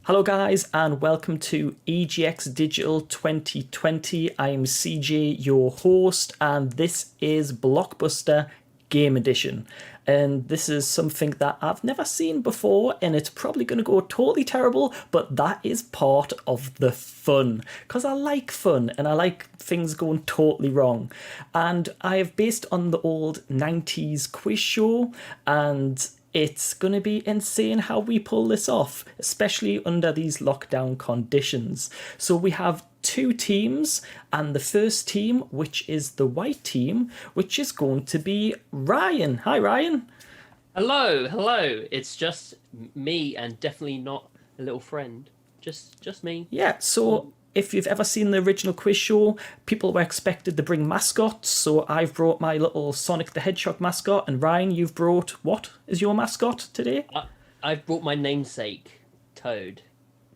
Hello guys and welcome to EGX Digital 2020. I am CJ, your host, and this is Blockbuster Game Edition. And this is something that I've never seen before, and it's probably going to go totally terrible, but that is part of the fun. Because I like fun, and I like things going totally wrong. And I have based on the old 90s quiz show, and it's going to be insane how we pull this off, especially under these lockdown conditions. So we have two teams, and the first team, which is the white team, which is going to be Ryan. Hi, Ryan. Hello. It's just me, and definitely not a little friend. Just me. Yeah, so if you've ever seen the original quiz show, people were expected to bring mascots. So I've brought my little Sonic the Hedgehog mascot, and Ryan, you've brought what is your mascot today? I've brought my namesake, Toad.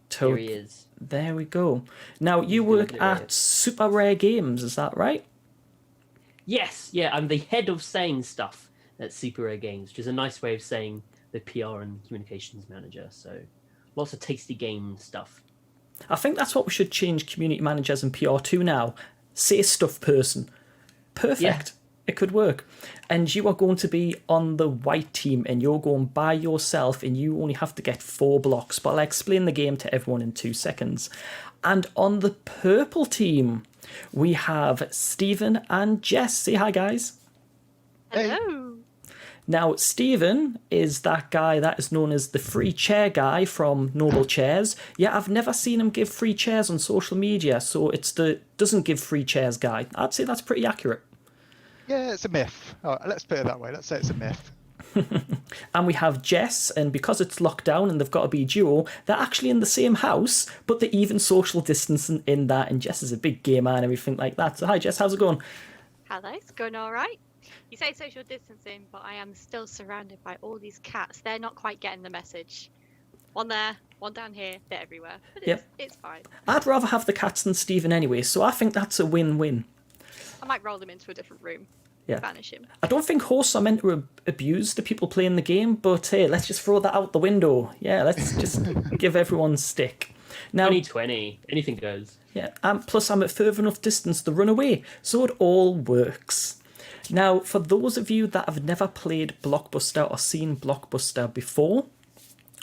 Toad. Here he is. There we go. Now, you work at Super Rare Games, is that right? Yes, yeah, I'm the head of saying stuff at Super Rare Games, which is a nice way of saying the PR and communications manager. So lots of tasty game stuff. I think that's what we should change community managers and PR to now. Say stuff person. Perfect. Yeah. It could work. And you are going to be on the white team, and you're going by yourself, and you only have to get 4 blocks. But I'll explain the game to everyone in 2 seconds. And on the purple team, we have Stephen and Jess. Say hi, guys. Hello. Now, Stephen is that guy that is known as the free chair guy from Noble Chairs. Yeah, I've never seen him give free chairs on social media, so it's the doesn't give free chairs guy. I'd say that's pretty accurate. Yeah, it's a myth. Oh, let's put it that way. Let's say it's a myth. And we have Jess, and because it's locked down and they've got to be a duo, they're actually in the same house, but they're even social distancing in that, and Jess is a big gamer and everything like that. So hi Jess, how's it going? Hello, it's going all right. You say social distancing, but I am still surrounded by all these cats. They're not quite getting the message. One there, one down here, they're everywhere. But it's fine. I'd rather have the cats than Stephen anyway, so I think that's a win-win. I might roll them into a different room. Yeah. Banish him. I don't think hosts are meant to abuse the people playing the game, but hey, let's just throw that out the window. Yeah, let's just give everyone stick. Now, 2020, anything goes. Yeah, plus I'm at further enough distance to run away, so it all works. Now, for those of you that have never played Blockbuster or seen Blockbuster before,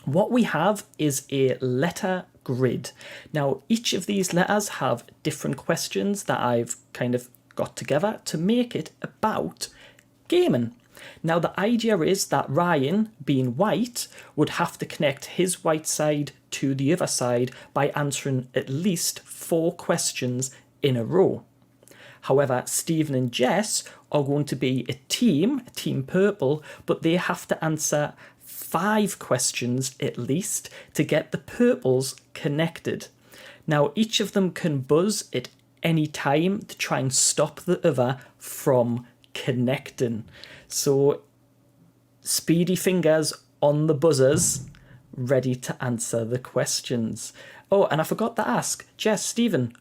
what we have is a letter grid. Now, each of these letters have different questions that I've kind of got together to make it about gaming. Now, the idea is that Ryan, being white, would have to connect his white side to the other side by answering at least 4 questions in a row. However, Stephen and Jess are going to be a team purple, but they have to answer 5 questions at least to get the purples connected. Now, each of them can buzz at any time to try and stop the other from connecting. So, speedy fingers on the buzzers, ready to answer the questions. Oh, and I forgot to ask, Jess, Stephen,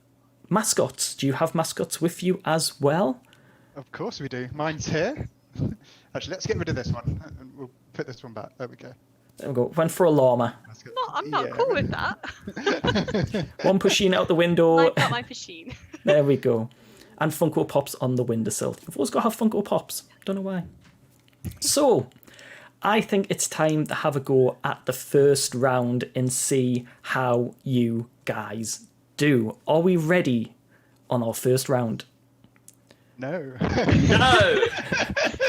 mascots. Do you have mascots with you as well? Of course we do. Mine's here. Actually, let's get rid of this one, and we'll put this one back. There we go. There we go. Went for a llama. I'm not cool with that. One pushing out the window. I've got my machine. There we go. And Funko Pops on the windowsill. You've always got to have Funko Pops. Don't know why. So, I think it's time to have a go at the first round and see how you guys do. Are we ready on our first round? No. No!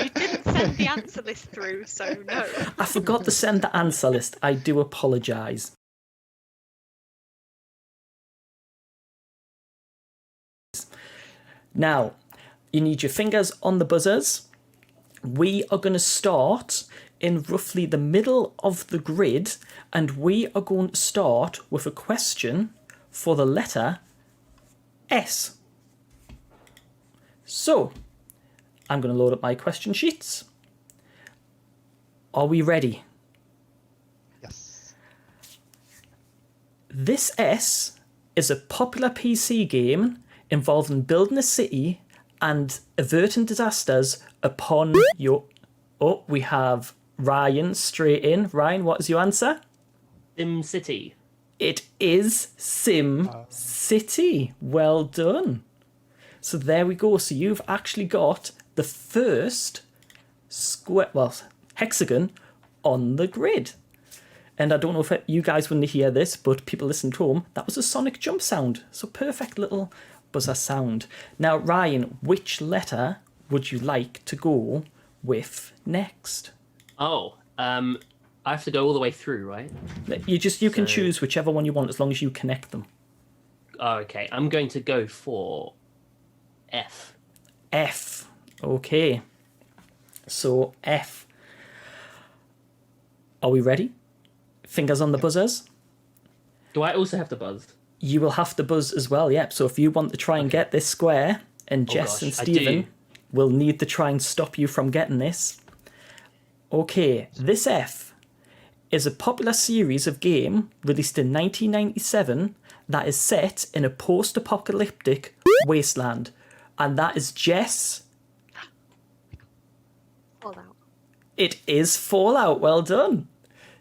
You didn't send the answer list through, so no. I forgot to send the answer list. I do apologise. Now, you need your fingers on the buzzers. We are going to start in roughly the middle of the grid, and we are going to start with a question for the letter S. So, I'm going to load up my question sheets. Are we ready? Yes. This S is a popular PC game involving building a city and averting disasters upon your... Oh, we have Ryan straight in. Ryan, what is your answer? Sim City. It is Sim City. Well done. So there we go. So you've actually got the first hexagon on the grid. And I don't know if you guys wouldn't hear this, but people listening at home, that was a sonic jump sound. So perfect little buzzer sound. Now, Ryan, which letter would you like to go with next? Oh, I have to go all the way through, right? You can choose whichever one you want as long as you connect them. Oh, okay. I'm going to go for F. F. Okay. So F. Are we ready? Fingers on the buzzers. Do I also have to buzz? You will have to buzz as well, yep. So if you want to try and get this square, and Jess and Stephen will need to try and stop you from getting this. Okay, this F is a popular series of game released in 1997 that is set in a post-apocalyptic wasteland. And that is Jess. Fallout. It is Fallout. Well done.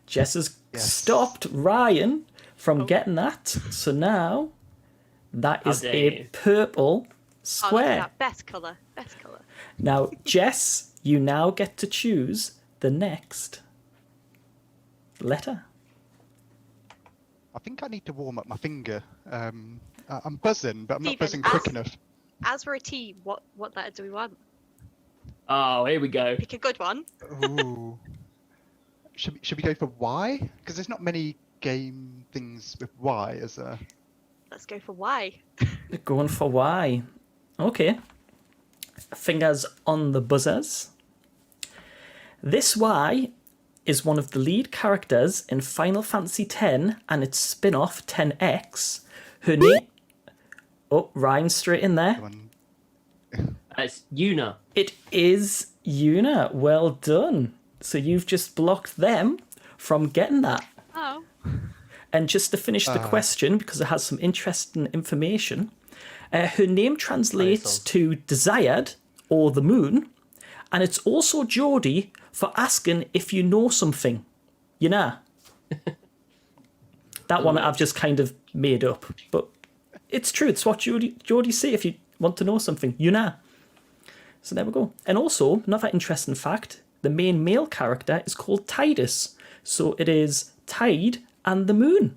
Jess has stopped Ryan from getting that. So now that is a purple square. Oh, best colour. Best colour. Now, Jess, you now get to choose the next letter. I think I need to warm up my finger. I'm buzzing, but I'm not Stephen, buzzing quick enough. As we're a team, what letter do we want? Oh, here we go. Pick a good one. Ooh. Should we go for Y? Because there's not many game things with Y, is there? Let's go for Y. Going for Y. Okay. Fingers on the buzzers. This Y is one of the lead characters in Final Fantasy X and its spin-off 10X. Her name... Oh, Ryan straight in there. It's Yuna. It is Yuna. Well done. So you've just blocked them from getting that. Oh. And just to finish the question, because it has some interesting information, her name translates to desired or the moon, and it's also Geordie for asking if you know something. You know? That one I've just kind of made up, but it's true. It's what Geordie say if you want to know something. You know? So there we go. And also, another interesting fact, the main male character is called Tidus. So it is Tide and the moon,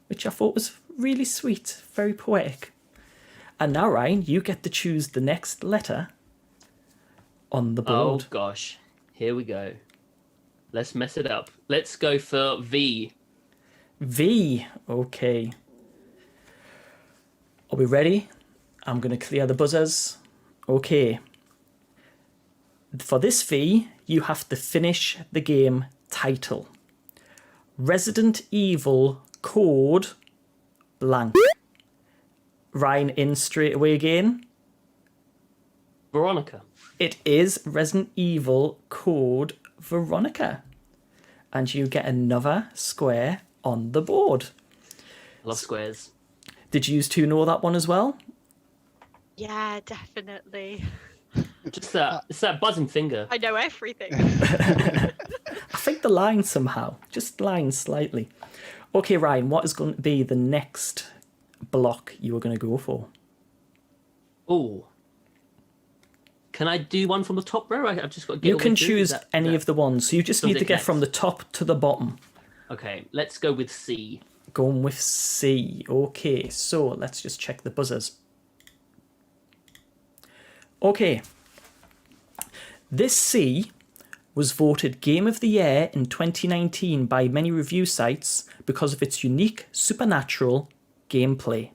which I thought was really sweet, very poetic. And now, Ryan, you get to choose the next letter on the board. Oh, gosh. Here we go. Let's mess it up. Let's go for V. V. Okay. Are we ready? I'm going to clear the buzzers. Okay. For this V, you have to finish the game title. Resident Evil Code blank. Ryan in straight away again. Veronica. It is Resident Evil Code Veronica. And you get another square on the board. I love squares. Did you two know that one as well? Yeah, definitely. Just it's that buzzing finger. I know everything. I think the line somehow. Just line slightly. Okay, Ryan, what is going to be the next block you were going to go for? Oh. Can I do one from the top row? I've just got to get You all the can way through. choose any of the ones, so you just need to get from the top to the bottom. Okay, let's go with C. Going with C. Okay, so let's just check the buzzers. Okay. This C was voted Game of the Year in 2019 by many review sites because of its unique supernatural gameplay.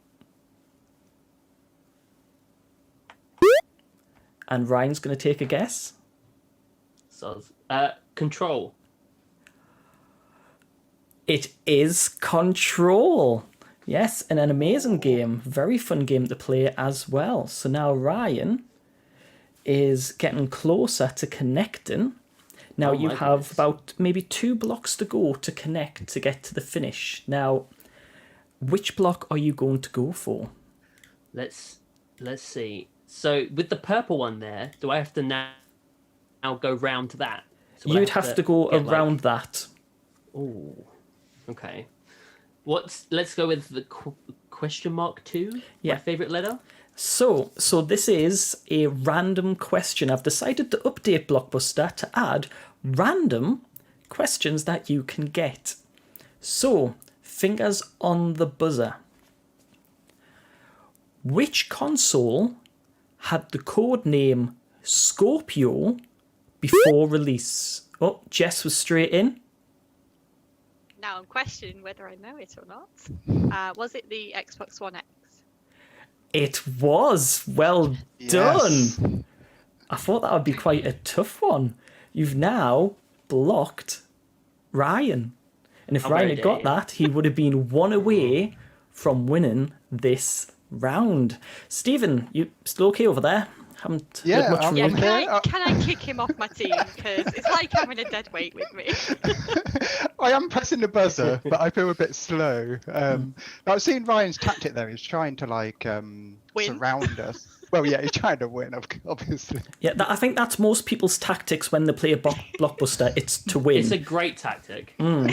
And Ryan's going to take a guess. So, Control. It is Control. Yes, and an amazing game. Very fun game to play as well. So now Ryan is getting closer to connecting. Now you have about maybe 2 blocks to go to connect to get to the finish. Now, which block are you going to go for? Let's see. So with the purple one there, do I have to now go round to that? So You'd have to go around that. Oh, okay. Let's go with the question mark 2. Yeah. My favorite letter. So this is a random question. I've decided to update Blockbuster to add random questions that you can get. So, fingers on the buzzer. Which console had the code name Scorpio before release? Oh, Jess was straight in. Now I'm questioning whether I know it or not. Was it the Xbox One X? It was. Well Yes. done. I thought that would be quite a tough one. You've now blocked Ryan. And if How Ryan very had got dare you. that, he would have been one away from winning this round. Stephen, you still okay over there? Haven't Yeah, heard much from Yeah, you. Okay. can I kick him off my team? Because it's like having a dead weight with me. I am pressing the buzzer, but I feel a bit slow. But I've seen Ryan's tactic there. He's trying to Win. surround us. Well, yeah, he's trying to win, obviously. Yeah, I think that's most people's tactics when they play a Blockbuster. It's to win. It's a great tactic. I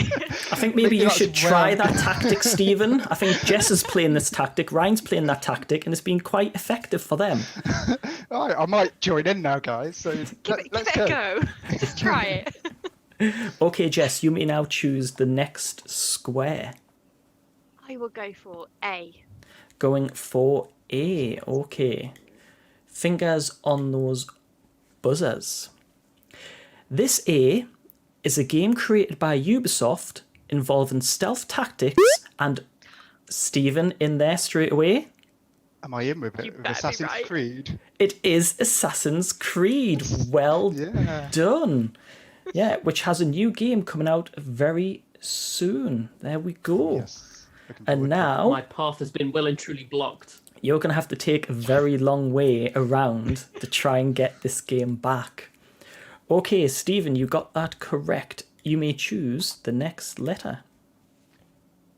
think maybe you that's should try well. that tactic, Stephen. I think Jess is playing this tactic, Ryan's playing that tactic, and it's been quite effective for them. All right, I might join in now, guys. So Give let's it go. a go. Just try it. Okay, Jess, you may now choose the next square. I will go for A. Going for A. Okay. Fingers on those buzzers. This A is a game created by Ubisoft involving stealth tactics and Stephen in there straight away. Am I in with You it? With better be Assassin's right. Creed? It is Assassin's Creed. Well Yeah. done. Yeah, which has a new game coming out very soon. There we go. Yes. Looking And forward to it. now My path has been well and truly blocked. you're going to have to take a very long way around to try and get this game back. Okay, Stephen, you got that correct. You may choose the next letter.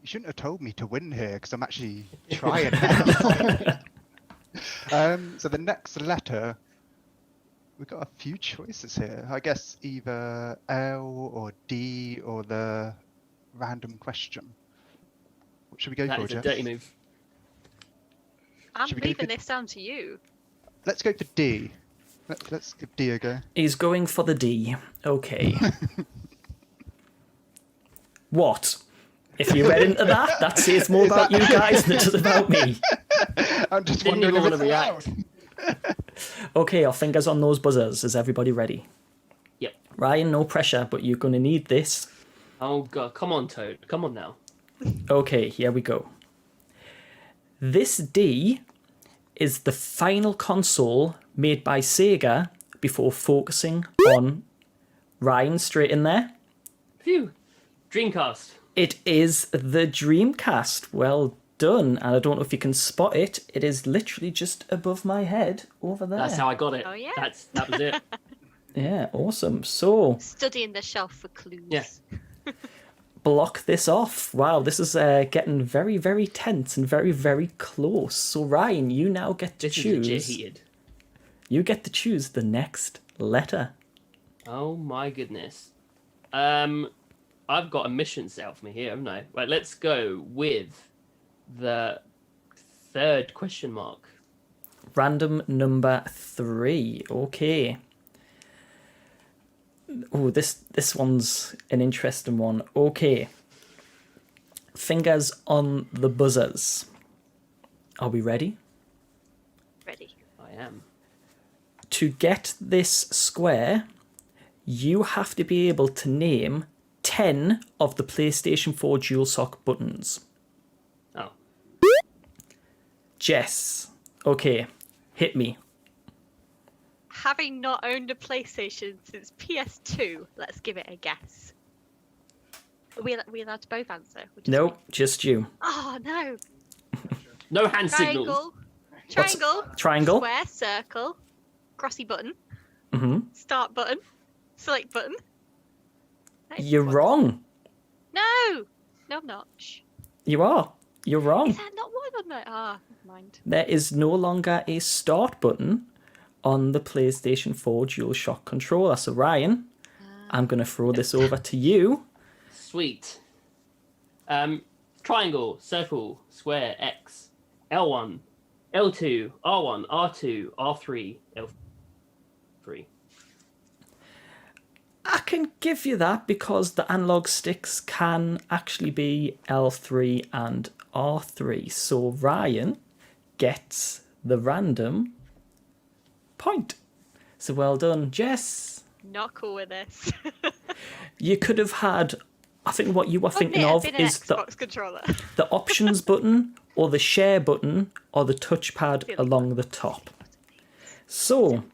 You shouldn't have told me to win here because I'm actually trying now. So the next letter, we've got a few choices here. I guess either L or D or the random question. What should we go That for, is a Jeff? dirty move. I'm Should we go leaving for- this down to you. Let's go for D. Let's give D a go. He's going for the D. Okay. What? If you read into that says more Is about that- you guys than it does about me. I'm just Didn't wondering even if wanna it's react. allowed. Okay, our fingers on those buzzers. Is everybody ready? Yep. Ryan, no pressure, but you're going to need this. Oh god, come on, Toad. Come on now. Okay, here we go. This D is the final console made by Sega before focusing on Ryan straight in there. Phew. Dreamcast. It is the Dreamcast. Well done. And I don't know if you can spot it. It is literally just above my head over there. That's how I got it. Oh, yeah? That was it. Yeah, awesome. So, Studying the shelf for clues. Yeah. block this off. Wow, this is getting very, very tense and very, very close. So, Ryan, you now get to This is legit choose. heated. You get to choose the next letter. Oh my goodness. I've got a mission set out for me here, haven't I? Right, let's go with the third question mark. Random number 3. Okay. Oh, this one's an interesting one. Okay. Fingers on the buzzers. Are we ready? Ready. I am. To get this square, you have to be able to name 10 of the PlayStation 4 DualShock buttons. Oh. Jess. Okay, hit me. Having not owned a PlayStation since PS2, let's give it a guess. Are we allowed to both answer? Or just Nope, me? just you. Oh, no. No hand signals. Triangle. Triangle? Square, circle, crossy button, Mm-hmm. start button, select button. That is You're one. wrong. No! No, I'm not. Shh. You are. You're wrong. Is that not one on there? Ah, never mind. There is no longer a start button on the PlayStation 4 DualShock controller. So, Ryan, I'm going to throw this over to you. Sweet. triangle, circle, square, X, L1, L2, R1, R2, R3, L3. I can give you that because the analog sticks can actually be L3 and R3. So Ryan gets the random point. So well done, Jess. Not cool with this. You could have had, I think what you were thinking of is Xbox controller. the options button or the share button or the touchpad along the top. So,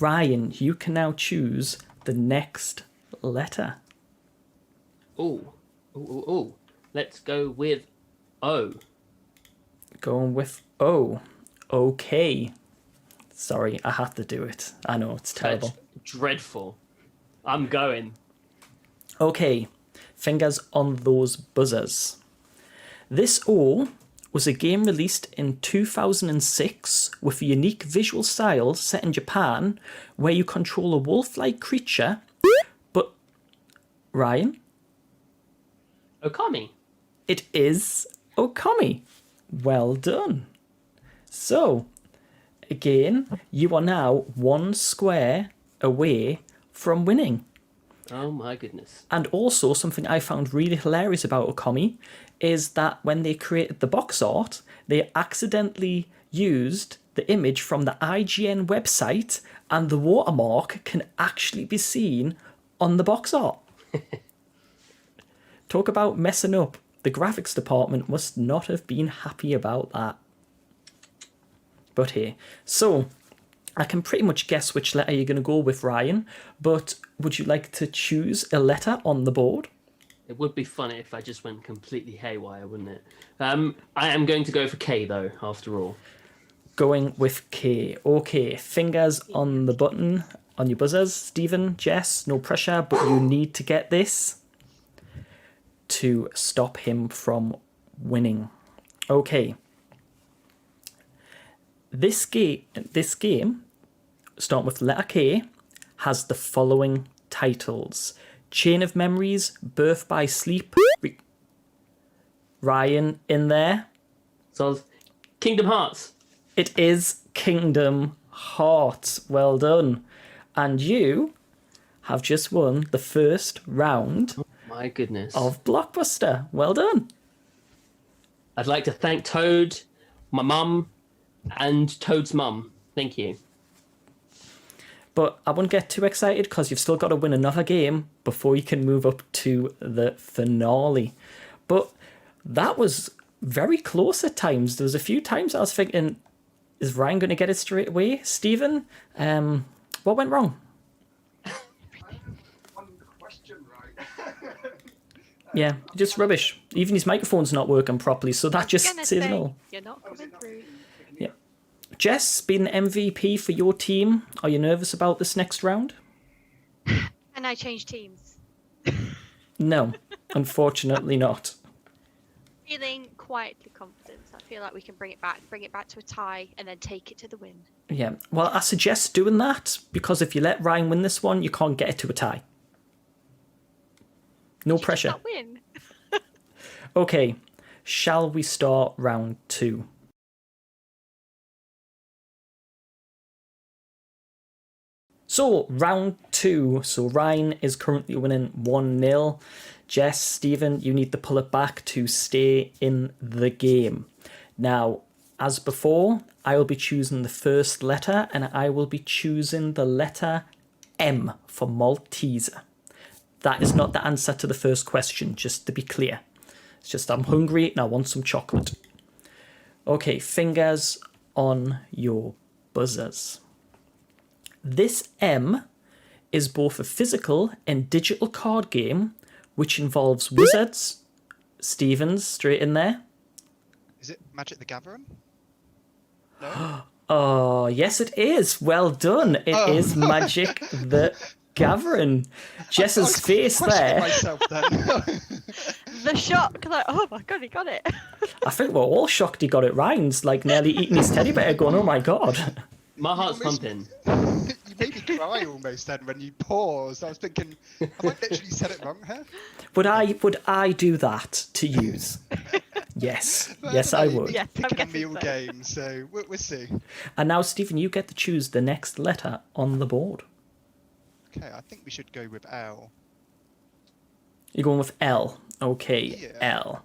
Ryan, you can now choose the next letter. Oh. Let's go with O. Going with O. Okay. Sorry, I had to do it. I know, it's terrible. That's dreadful. I'm going. Okay, fingers on those buzzers. This O was a game released in 2006 with a unique visual style set in Japan where you control a wolf-like creature, but... Ryan? Okami. It is Okami. Well done. So, again, you are now one square away from winning. Oh my goodness. And also, something I found really hilarious about Okami is that when they created the box art, they accidentally used the image from the IGN website, and the watermark can actually be seen on the box art. Talk about messing up. The graphics department must not have been happy about that. But here. So, I can pretty much guess which letter you're going to go with, Ryan, but would you like to choose a letter on the board? It would be funny if I just went completely haywire, wouldn't it? I am going to go for K, though, after all. Going with K. Okay, fingers on the button, on your buzzers. Stephen, Jess, no pressure, but you need to get this to stop him from winning. Okay. This game, starting with the letter K, has the following titles: Chain of Memories, Birth by Sleep. Ryan in there. So, Kingdom Hearts. It is Kingdom Hearts. Well done. And you have just won the first round My goodness. of Blockbuster. Well done. I'd like to thank Toad, my mum, and Toad's mum. Thank you. But I wouldn't get too excited because you've still got to win another game before you can move up to the finale. But that was very close at times. There was a few times I was thinking, is Ryan going to get it straight away? Stephen, what went wrong? One question right. Yeah, just rubbish. Even his microphone's not working properly, so that just says it all. You're not coming through. Yeah. Jess, being MVP for your team, are you nervous about this next round? And I changed teams. No, unfortunately not. Feeling quietly confident. I feel like we can bring it back to a tie, and then take it to the win. Yeah, well, I suggest doing that, because if you let Ryan win this one, you can't get it to a tie. No Did you pressure. not win? Okay, shall we start round 2? So, round 2. So, Ryan is currently winning 1-0. Jess, Stephen, you need to pull it back to stay in the game. Now, as before, I will be choosing the first letter, and I will be choosing the letter M for Malteser. That is not the answer to the first question, just to be clear. It's just I'm hungry and I want some chocolate. Okay, fingers on your buzzers. This M is both a physical and digital card game which involves wizards. Stevens, straight in there. Is it Magic the Gathering? No? Oh, yes it is. Well done. It is Magic the Gathering. Jess's face there. Myself then. The shock, like, oh my god, he got it. I think we're all shocked he got it. Ryan's like nearly eating his teddy bear going, oh my god. My heart's pumping. You made me cry almost then when you paused. I was thinking, have I literally said it wrong here? Would I do that to use? Yes. But Yes, don't I know, would. Yes, I'm Picking on me guessing all so. game, so we'll see. And now, Stephen, you get to choose the next letter on the board. Okay, I think we should go with L. You're going with L. Okay, Yeah. L.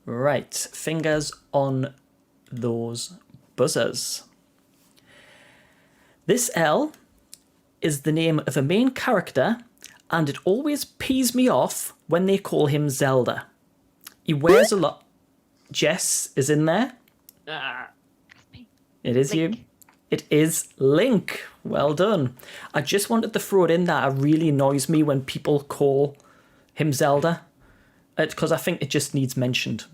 Right. Fingers on those buzzers. This L is the name of a main character, and it always pees me off when they call him Zelda. He wears a lot. Jess is in there. Ah, It is Link. you. It is Link. Well done. I just wanted to throw it in that it really annoys me when people call him Zelda, because I think it just needs mentioned.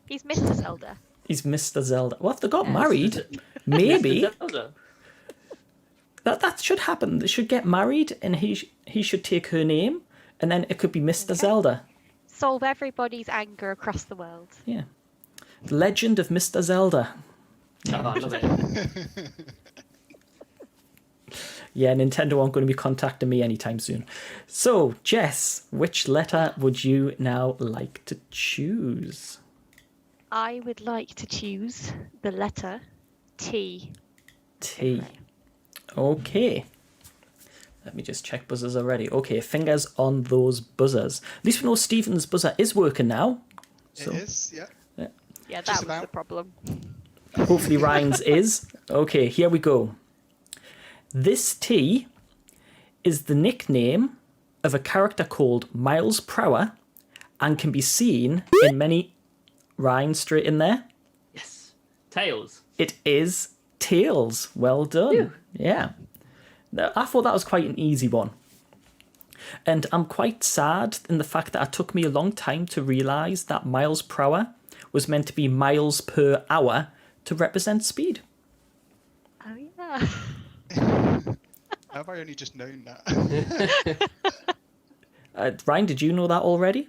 He's Mr. Zelda. He's Mr. Zelda. Well, if they got Yes. married, maybe Mr. Zelda. that should happen. They should get married, and he should take her name, and then it could be Mr. Okay. Zelda. Solve everybody's anger across the world. Yeah. The Legend of Mr. Zelda. Oh, I love it. Yeah, Nintendo aren't going to be contacting me anytime soon. So, Jess, which letter would you now like to choose? I would like to choose the letter T. T. Okay. Let me just check buzzers already. Okay, fingers on those buzzers. At least we know Stephen's buzzer is working now. So It is, yeah. Yeah, that Just was the about. problem. hopefully Ryan's is. Okay, here we go. This T is the nickname of a character called Miles Prower and can be seen in many... Ryan, straight in there. Yes. Tails. It is Tails. Well done. Phew. Yeah. I thought that was quite an easy one. And I'm quite sad in the fact that it took me a long time to realise that miles per hour was meant to be miles per hour to represent speed. Oh, yeah. How have I only just known that? Ryan, did you know that already?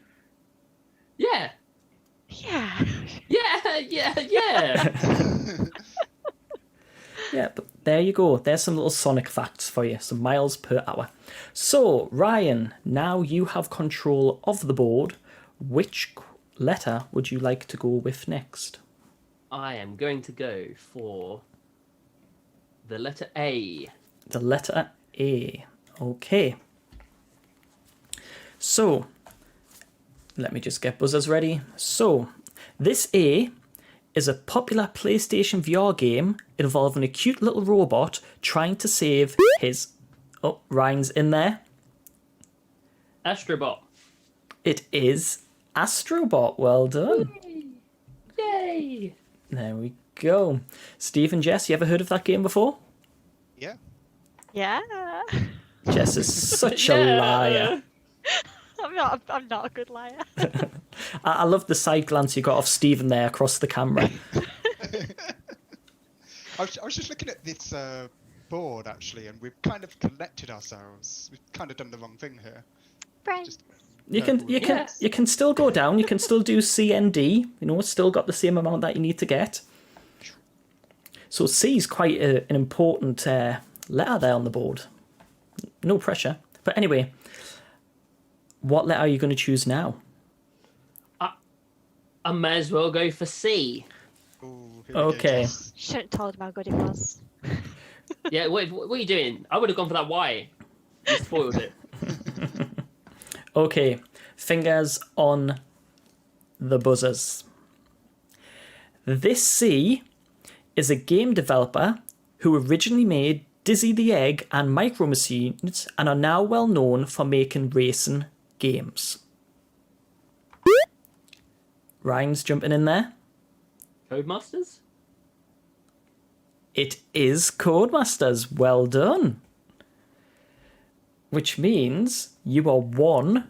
Yeah. Yeah. Yeah. Yeah, but there you go. There's some little Sonic facts for you. Some miles per hour. So, Ryan, now you have control of the board. Which letter would you like to go with next? I am going to go for the letter A. The letter A. Okay. So, let me just get buzzers ready. So, this A is a popular PlayStation VR game involving a cute little robot trying to save his... Oh, Ryan's in there. Astrobot. It is Astrobot. Well done. Yay! There we go. Steve and Jess, you ever heard of that game before? Yeah. Yeah. Jess is such a Yeah. liar. I'm not a good liar. I love the side glance you got of Stephen there across the camera. I was just looking at this board actually, and we've kind of collected ourselves. We've kind of done the wrong thing here. Right. Just You can Yes. you can still go down. You can still do CND. You know, it's still got the same amount that you need to get. So C is quite an important letter there on the board. No pressure. But anyway, what letter are you going to choose now? I may as well go for C. ooh, here we go, Okay. Jess. Shouldn't have told him how good it was. Yeah, what are you doing? I would have gone for that Y. You spoiled it. Okay, fingers on the buzzers. This C is a game developer who originally made Dizzy the Egg and Micro Machines and are now well known for making racing games. Ryan's jumping in there. Codemasters? It is Codemasters. Well done. Which means you are one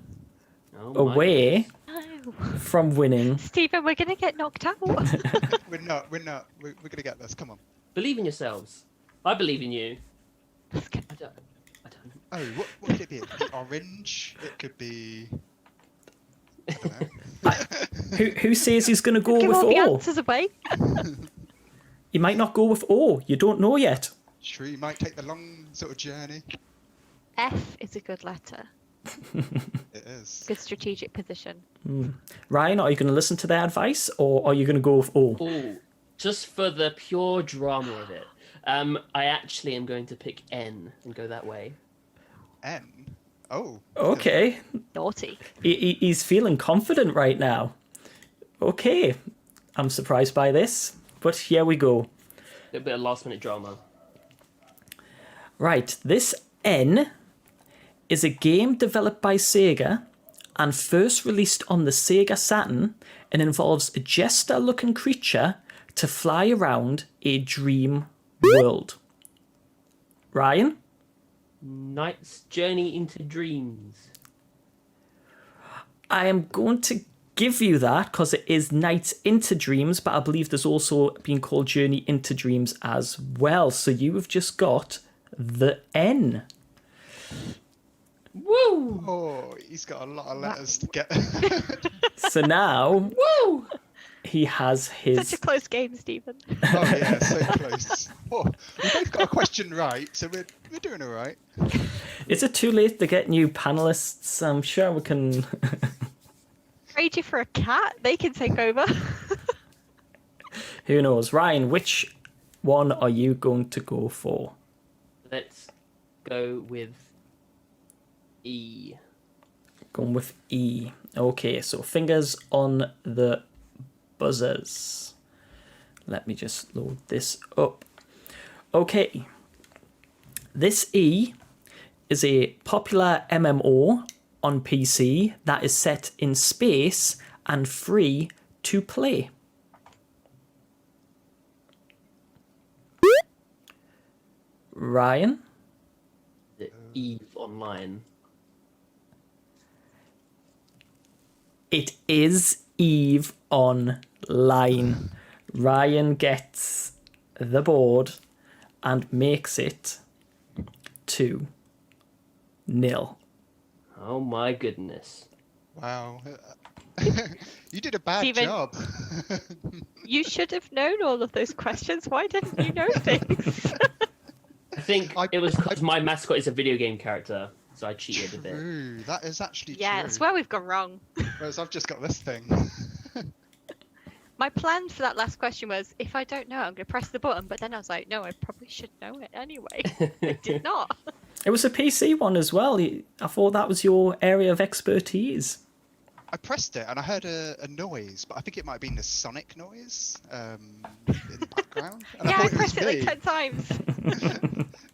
Oh my away No. from winning. Stephen, we're going to get knocked out. We're not. We're gonna get this. Come on. Believe in yourselves. I believe in you. I don't. Oh, what could it be? It could be orange. It could be. I don't know. Who says he's going to go Give with all the O? answers away. He might not go with O. You don't know yet. Sure, you might take the long sort of journey. F is a good letter. It is. Good strategic position. Ryan, are you going to listen to their advice, or are you going to go with O? Oh, just for the pure drama of it, I actually am going to pick N and go that way. N. Oh. Okay. Naughty. He's feeling confident right now. Okay. I'm surprised by this, but here we go. A bit of last minute drama. Right, this N is a game developed by Sega and first released on the Sega Saturn and involves a jester-looking creature to fly around a dream world. Ryan? Knight's Journey into Dreams. I am going to give you that because it is Nights into Dreams, but I believe there's also been called Journey into Dreams as well. So you have just got the N. Woo! Oh, he's got a lot of letters to get. So now Woo! he has his... Such a close game, Stephen. Oh yeah, so close. Oh, we both got a question right, so we're doing all right. Is it too late to get new panelists? I'm sure we can... Trade you for a cat? They can take over. Who knows? Ryan, which one are you going to go for? Let's go with E. Going with E. Okay, so fingers on the buzzers. Let me just load this up. Okay. This E is a popular MMO on PC that is set in space and free to play. Ryan? The Eve Online. It is Eve Online. Ryan gets the board and makes it 2-0. Oh my goodness. Wow. You did a bad Steven. job. You should have known all of those questions. Why didn't you know things? I think it was because my mascot is a video game character, so I cheated a bit. True, that is actually Yeah, true. that's where we've gone wrong. Whereas I've just got this thing. My plan for that last question was, if I don't know, I'm going to press the button. But then I was like, no, I probably should know it anyway. I did not. It was a PC one as well. I thought that was your area of expertise. I pressed it and I heard a noise, but I think it might have been the sonic noise in the background. And Yeah, I I thought it was pressed it like me, 10 times.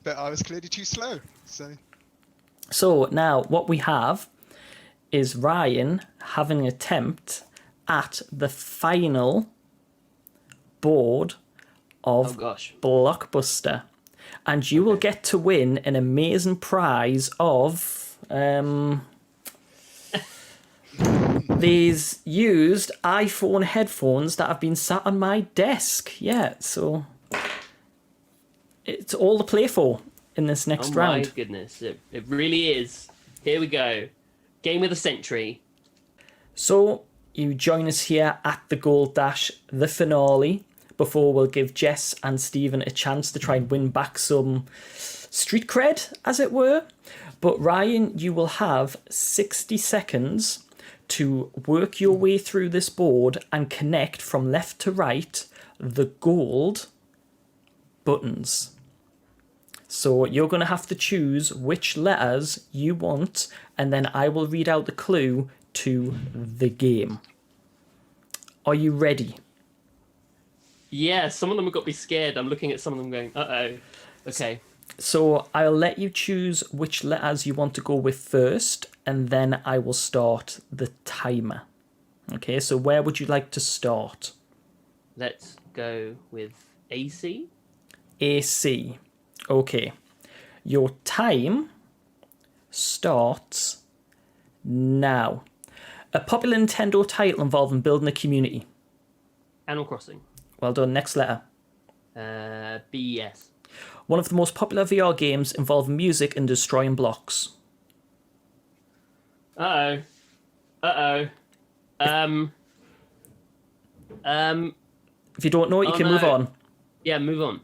but I was clearly too slow. So now what we have is Ryan having an attempt at the final board Oh of gosh. Blockbuster. And you will get to win an amazing prize of these used iPhone headphones that have been sat on my desk. Yeah, so it's all to play for in this next Oh my round. goodness. It really is. Here we go. Game of the century. So you join us here at the Gold Dash, the finale, before we'll give Jess and Stephen a chance to try and win back some street cred, as it were. But Ryan, you will have 60 seconds to work your way through this board and connect from left to right the gold buttons. So you're going to have to choose which letters you want, and then I will read out the clue to the game. Are you ready? Yeah, some of them have got me scared. I'm looking at some of them going, uh-oh. Okay. So I'll let you choose which letters you want to go with first, and then I will start the timer. Okay, so where would you like to start? Let's go with AC. AC. Okay. Your time starts now. A popular Nintendo title involving building a community. Animal Crossing. Well done. Next letter. BS. One of the most popular VR games involving music and destroying blocks. Uh-oh. Uh-oh. If you don't know it, you Oh, can move no. on. Yeah, move on.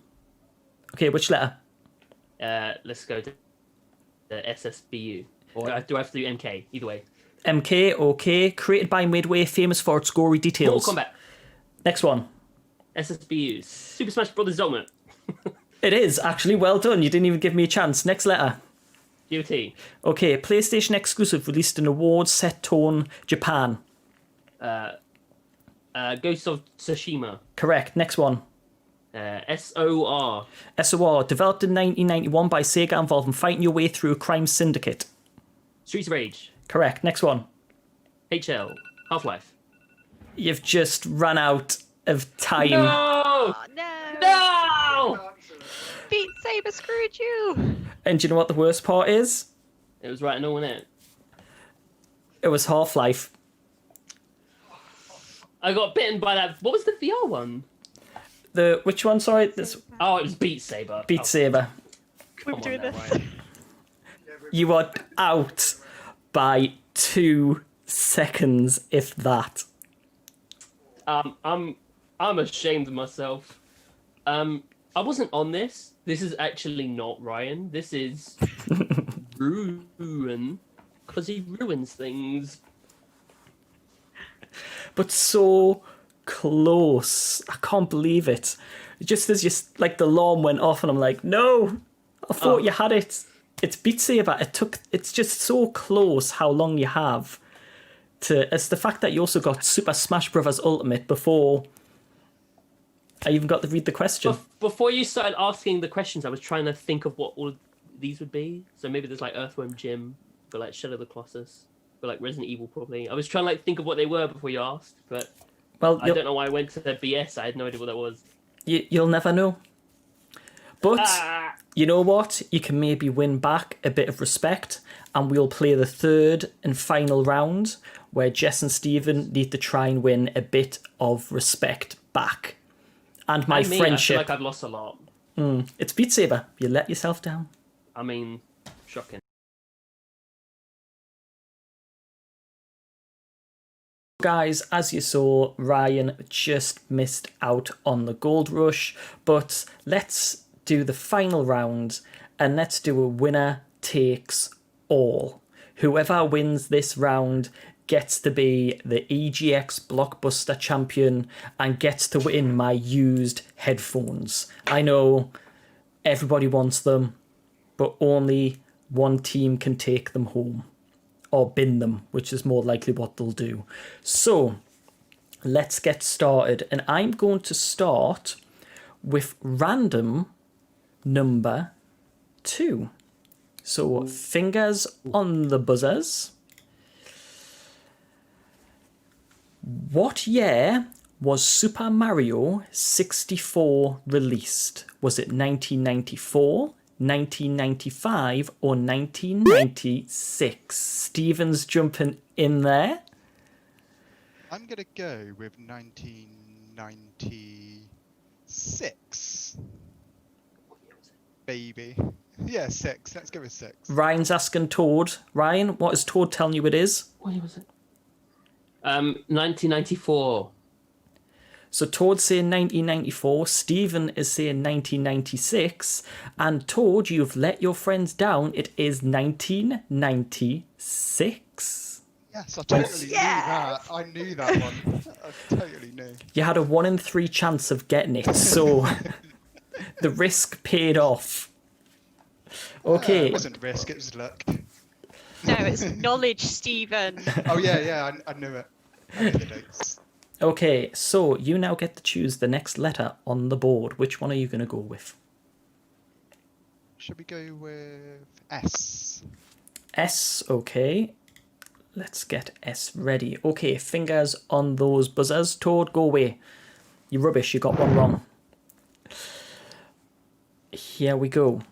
Okay, which letter? Let's go to the SSBU. Or do I have to do MK? Either way. MK, okay. Created by Midway, famous for its gory Mortal details. Kombat. Next one. SSBU. Super Smash Bros. Ultimate. It is, actually. Well done. You didn't even give me a chance. Next letter. GOT. Okay, PlayStation exclusive, released in awards set tone, Japan. Ghost of Tsushima. Correct. Next one. SOR. SOR, developed in 1991 by Sega, involving fighting your way through a crime syndicate. Streets of Rage. Correct. Next one. HL. Half-Life. You've just run out of time. No! Oh, no! No! Beat Saber screwed you! And do you know what the worst part is? It was right and all, wasn't it? It was Half-Life. I got bitten by that. What was the VR one? Which one? Sorry, this Oh, it was Beat Saber. Beat Saber. Come on doing now, this. Ryan. You are out by 2 seconds, if that. I'm ashamed of myself. I wasn't on this. This is actually not Ryan. This is Ruin, because he ruins things. But so close. I can't believe it. Just as the alarm went off, and I'm like, no, I thought you had it. It's Beat Saber. It's just so close how long you have to. It's the fact that you also got Super Smash Bros. Ultimate before I even got to read the question. Before you started asking the questions, I was trying to think of what all of these would be. So maybe there's like Earthworm Jim, but like Shadow of the Colossus, but like Resident Evil probably. I was trying to like think of what they were before you asked, but Well, I don't know why I went to the BS. I had no idea what that was. you'll never know. But you know what? You can maybe win back a bit of respect, and we'll play the third and final round where Jess and Stephen need to try and win a bit of respect back. And my And me, friendship. I feel like I've lost a lot. It's Beat Saber. You let yourself down. I mean, shocking. Guys, as you saw, Ryan just missed out on the gold rush, but let's do the final round and let's do a winner takes all. Whoever wins this round gets to be the EGX Blockbuster champion and gets to win my used headphones. I know everybody wants them, but only one team can take them home. Or bin them, which is more likely what they'll do. So, let's get started. And I'm going to start with random number 2. So, fingers on the buzzers. What year was Super Mario 64 released? Was it 1994? 1995 or 1996? Stephen's jumping in there. I'm going to go with 1996. Baby. Yeah, 6. Let's go with 6. Ryan's asking Toad. Ryan, what is Toad telling you it is? What year was it? 1994. So Toad's saying 1994, Stephen is saying 1996, and Toad, you've let your friends down. It is 1996. Yes, I totally knew that. I knew that one. I totally knew. You had a 1 in 3 chance of getting it, so the risk paid off. Okay. It wasn't risk, it was luck. No, it's knowledge, Stephen. Oh, yeah, I knew it. I knew the dates. Okay, so you now get to choose the next letter on the board. Which one are you going to go with? Should we go with S? S, okay. Let's get S ready. Okay, fingers on those buzzers. Toad, go away. You rubbish, you got one wrong. Here we go.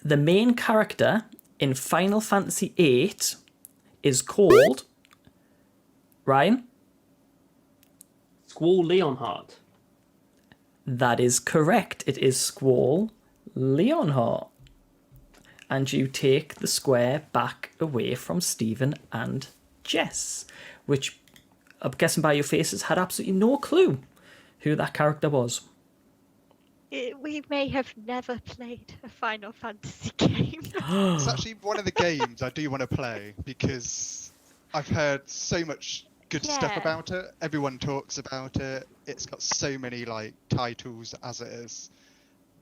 The main character in Final Fantasy VIII is called... Ryan? Squall Leonhardt. That is correct. It is Squall Leonhardt. And you take the square back away from Stephen and Jess, which I'm guessing by your faces had absolutely no clue who that character was. We may have never played a Final Fantasy game. It's actually one of the games I do want to play because I've heard so much good stuff Yeah. about it. Everyone talks about it. It's got so many like titles as it is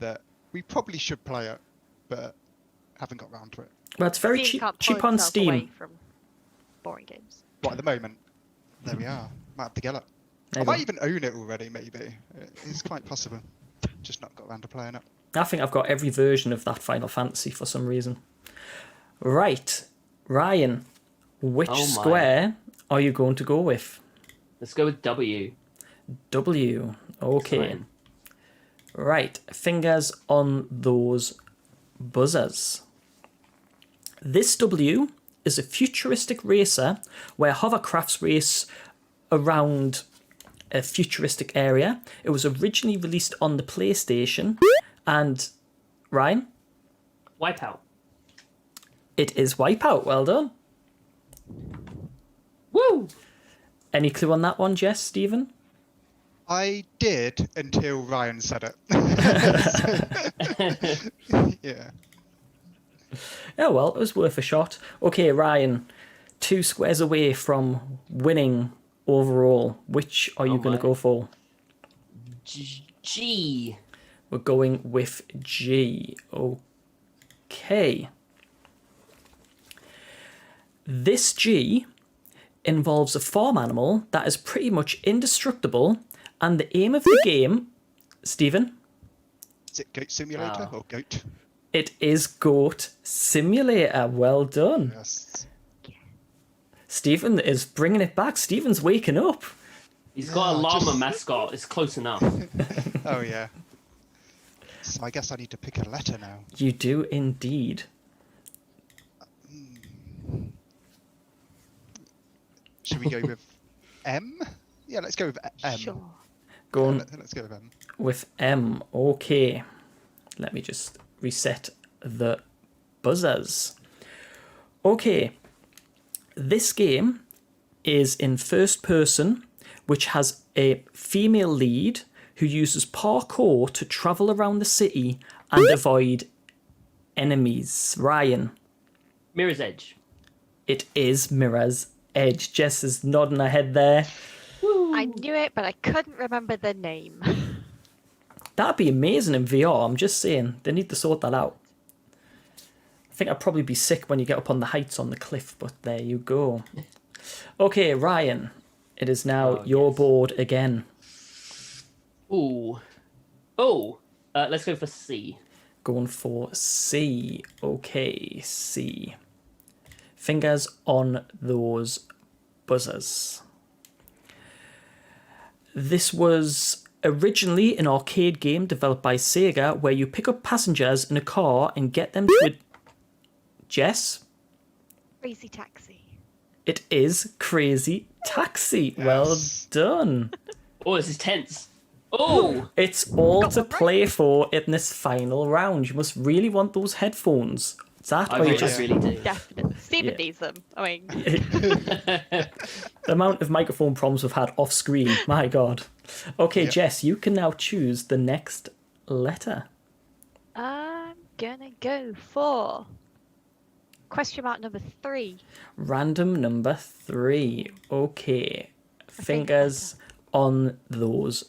that we probably should play it, but haven't got round to it. Well, it's very Steam cheap, can't pull cheap on itself away Steam. from boring games. But at the moment, there we are. Might have to get it. There I you go. might even own it already, maybe. It's quite possible. Just not got around to playing it. I think I've got every version of that Final Fantasy for some reason. Right, Ryan, which Oh my. square are you going to go with? Let's go with W. W. Okay. Fine. Right, fingers on those buzzers. This W is a futuristic racer where hovercrafts race around a futuristic area. It was originally released on the PlayStation, and Ryan, Wipeout. it is Wipeout. Well done. Woo! Any clue on that one, Jess, Stephen? I did until Ryan said it. Yeah. Oh well, it was worth a shot. Okay, Ryan, 2 squares away from winning overall. Which are you Oh going to my. go for? G. We're going with G. Okay. This G involves a farm animal that is pretty much indestructible, and the aim of the game, Stephen, Is it Goat Simulator Oh. or Goat? it is Goat Simulator. Well done. Yes. Stephen is bringing it back. Stephen's waking up. He's got a Yeah, llama just- mascot. It's close enough. Oh, yeah. So I guess I need to pick a letter now. You do indeed. Should we go with M? Yeah, let's go with M. Sure. Going Let's go with M. with M. Okay. Let me just reset the buzzers. Okay. This game is in first person, which has a female lead who uses parkour to travel around the city and avoid enemies. Ryan, Mirror's Edge. it is Mirror's Edge. Jess is nodding her head there. I knew it, but I couldn't remember the name. That'd be amazing in VR, I'm just saying. They need to sort that out. I think I'd probably be sick when you get up on the heights on the cliff, but there you go. Okay, Ryan, it is now Oh, your yes. board again. Ooh. Oh. Let's go for C. Going for C. Okay, C. Fingers on those buzzers. This was originally an arcade game developed by Sega where you pick up passengers in a car and get them to a... Jess? Crazy Taxi. It is Crazy Taxi. Well Yes. done. Oh, this is tense. Oh. It's all Got to one right. play for in this final round. You must really want those headphones. That I or you really, just... really do. Definitely. Steven Yeah. needs them. I mean, The amount of microphone problems we've had off screen. My God. Okay, Yep. Jess, you can now choose the next letter. I'm gonna go for question mark number 3. Random number 3. Okay. Fingers on those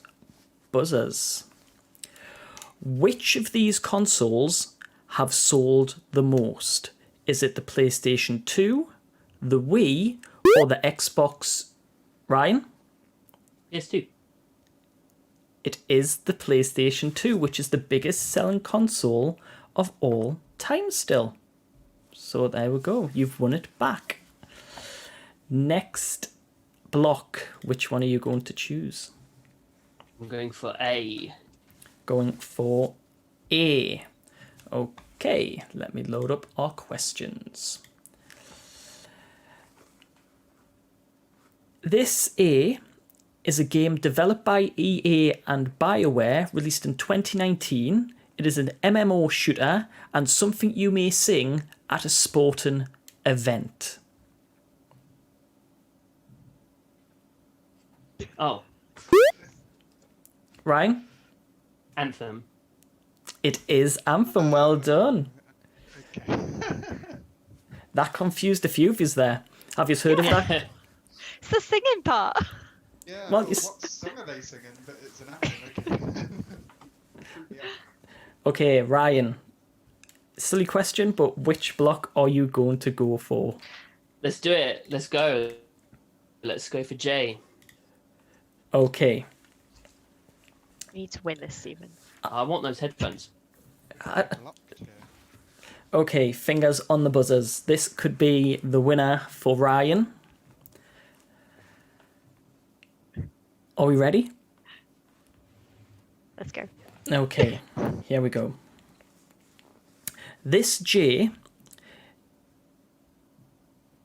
buzzers. Which of these consoles have sold the most? Is it the PlayStation 2, the Wii, or the Xbox? Ryan? PS2. It is the PlayStation 2, which is the biggest selling console of all time still. So there we go. You've won it back. Next block. Which one are you going to choose? I'm going for A. Going for A. Okay, let me load up our questions. This A is a game developed by EA and BioWare, released in 2019. It is an MMO shooter and something you may sing at a sporting event. Oh. Ryan? Anthem. It is Anthem. Well done. Okay. That confused a few of you there. Have you heard of that? It's the singing part. Yeah. Well, Well, you s- what song are they singing? But it's an anthem. Okay. Yeah. Okay, Ryan. Silly question, but which block are you going to go for? Let's do it. Let's go. Let's go for J. Okay. You need to win this, Stephen. I want those headphones. Locked here. Okay, fingers on the buzzers. This could be the winner for Ryan. Are we ready? Let's go. Okay, here we go. This J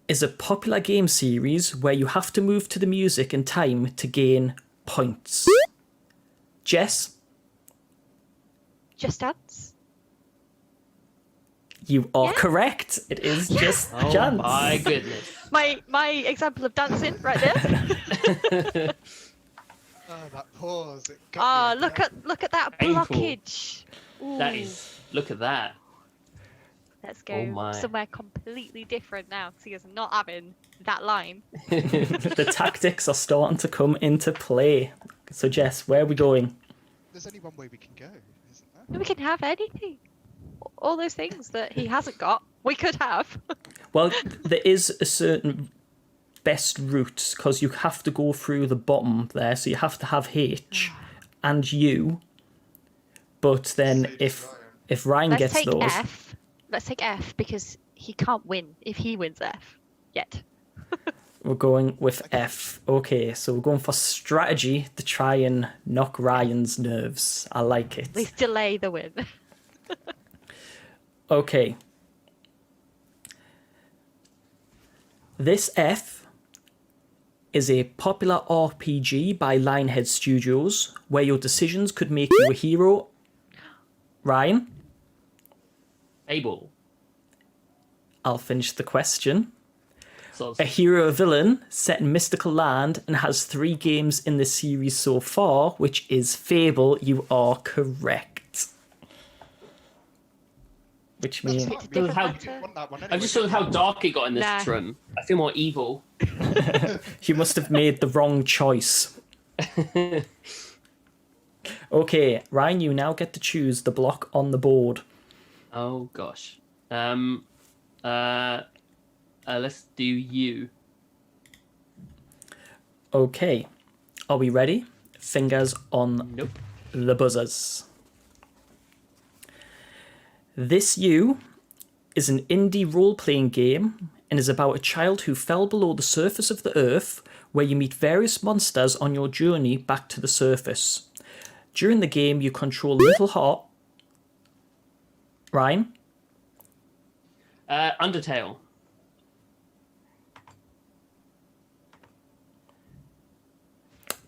is a popular game series where you have to move to the music in time to gain points. Jess, Just Dance. you are Yeah. correct. It is Just Oh Dance. my goodness. My example of dancing right there. Oh, that pause. It Ah, got me. look at that Painful. blockage. That Ooh. is. Look at that. Let's Oh go my. somewhere completely different now because he is not having that line. The tactics are starting to come into play. So, Jess, where are we going? There's only one way we can go, isn't there? We can have anything. All those things that he hasn't got, we could have. Well, there is a certain best route because you have to go through the bottom there, so you have to have H and U. But then Save if Ryan. if Ryan Let's gets take those, F. Let's take F because he can't win if he wins F yet. we're going with F. Okay, so we're going for strategy to try and knock Ryan's nerves. I like At it. least delay the win. Okay. This F is a popular RPG by Lionhead Studios where your decisions could make you a hero. Ryan, Able. I'll finish the question. So, A hero or villain set in mystical land and has 3 games in the series so far, which is Fable. You are correct. Which That's means not It's me. different how- You didn't want that one I anyway, just saw did how you? dark it got in this Nah. room. I feel more evil. you must have made the wrong choice. Okay, Ryan, you now get to choose the block on the board. Oh gosh. Let's do you. Okay, are we ready? Fingers on Nope. the buzzers. This You is an indie role-playing game and is about a child who fell below the surface of the earth where you meet various monsters on your journey back to the surface. During the game, you control Little Heart. Ryan? Undertale.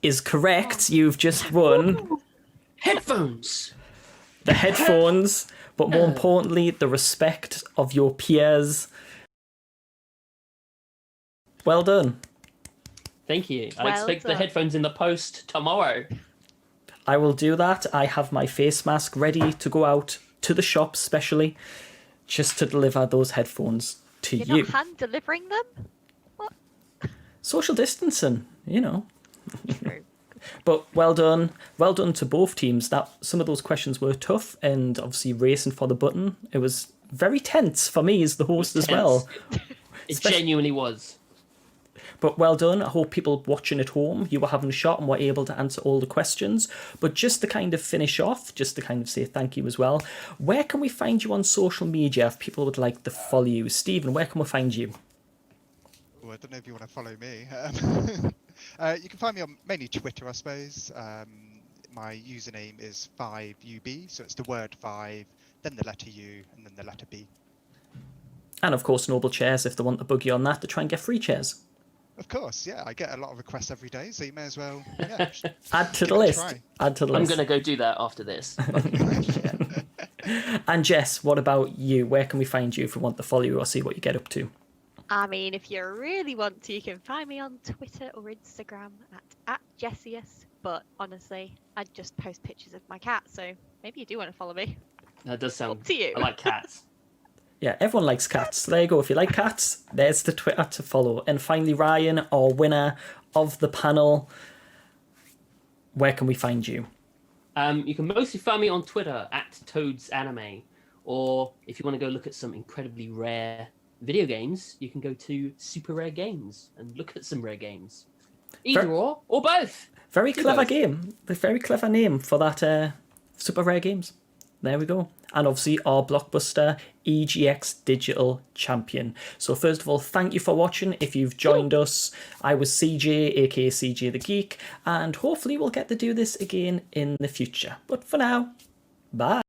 Is correct. You've just won Headphones. the headphones, but more importantly, the respect of your peers. Well done. Thank you. I Well expect the done. headphones in the post tomorrow. I will do that. I have my face mask ready to go out to the shop specially just to deliver those headphones to You're you. not hand delivering them? Social distancing, you know. True. But well done to both teams. That some of those questions were tough, and obviously racing for the button. It was very tense for me as the host as well. It Especially- genuinely was. But well done. I hope people watching at home, you were having a shot and were able to answer all the questions. But just to kind of finish off, just to kind of say thank you as well, where can we find you on social media if people would like to follow you? Stephen, where can we find you? Oh, I don't know if you want to follow me. You can find me on mainly Twitter, I suppose. My username is 5UB, so it's the word 5, then the letter U, and then the letter B. And of course, Noble Chairs, if they want to bug you on that, to try and get free chairs. Of course, yeah, I get a lot of requests every day, so you may as well yeah, Add to give the it a list. try. Add to the I'm list. gonna go do that after this. And Jess, what about you? Where can we find you if we want to follow you or see what you get up to? I mean, if you really want to, you can find me on Twitter or Instagram at @Jessius. But honestly, I just post pictures of my cat, so maybe you do want to follow me. That does sound. Up to you. I like cats. Yeah, everyone likes cats. There you go. If you like cats, there's the Twitter to follow. And finally, Ryan, our winner of the panel, where can we find you? You can mostly find me on Twitter at Toads Anime, or if you want to go look at some incredibly rare video games, you can go to Super Rare Games and look at some rare games. Either or both. Very Do clever both. game. The very clever name for that Super Rare Games. There we go. And obviously our Blockbuster EGX Digital champion. So first of all, thank you for watching. If you've joined us, I was CJ, aka CJ the Geek, and hopefully we'll get to do this again in the future. But for now, bye.